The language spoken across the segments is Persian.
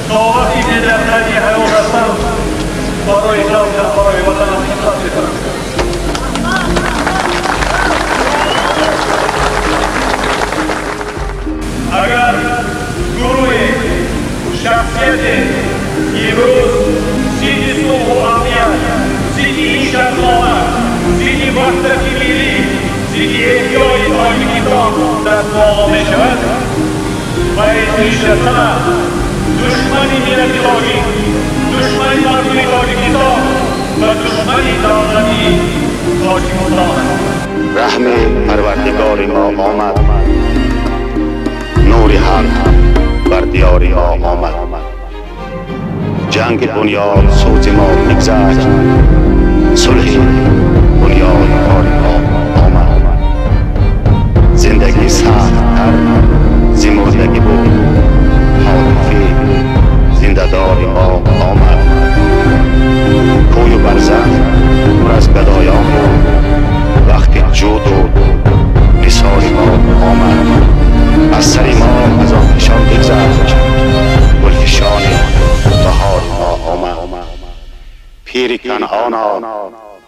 تا وقتی که در خدی حیات هستم برای جان برای وطنم خدمت میکنم. اگر گروه شخصیت امروز ضد صلح و امنیت، ضد این شهرنامه، ضد وحدت ملی، ضد احیای تاجیکستان دست بالا میشود، باید میشتن دشمن ملت تاجیک، دشمن مردم تاجیکستان و دشمن دولتی تاجیکستان است. رحم پروردگار ما آمد، نور حق بر دیار ما آمد. جنگ بنیاد سوز ما بگذشت، صلح بنیاد کار ما آمد. زندگی سخت تر ز مردگی بود، حالفی زنده دار ما آمد. کوی و برزن پر از گدایان بود، وقتی جود و نثار ما آمد. از سر ما از آتشان بگذشت، گلفشان بهار ما آمد. پیر کنعانا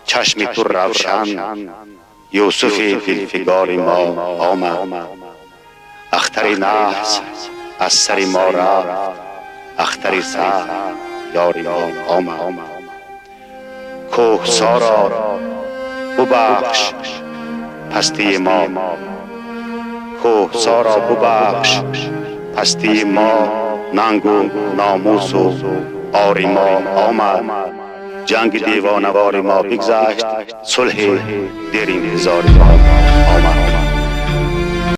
چشم تو روشن، یوسف دلفگار ما آمد. اختر نحس از سر ما رفت، اختر سخت یار ما آمد. کوهسارا ببخش پستی ما، کوهسارا ببخش پستی ما. ننگ و ناموس و عار ما آمد. جنگ دیوانوار ما بگذشت، صلح در انتظار ما آمد.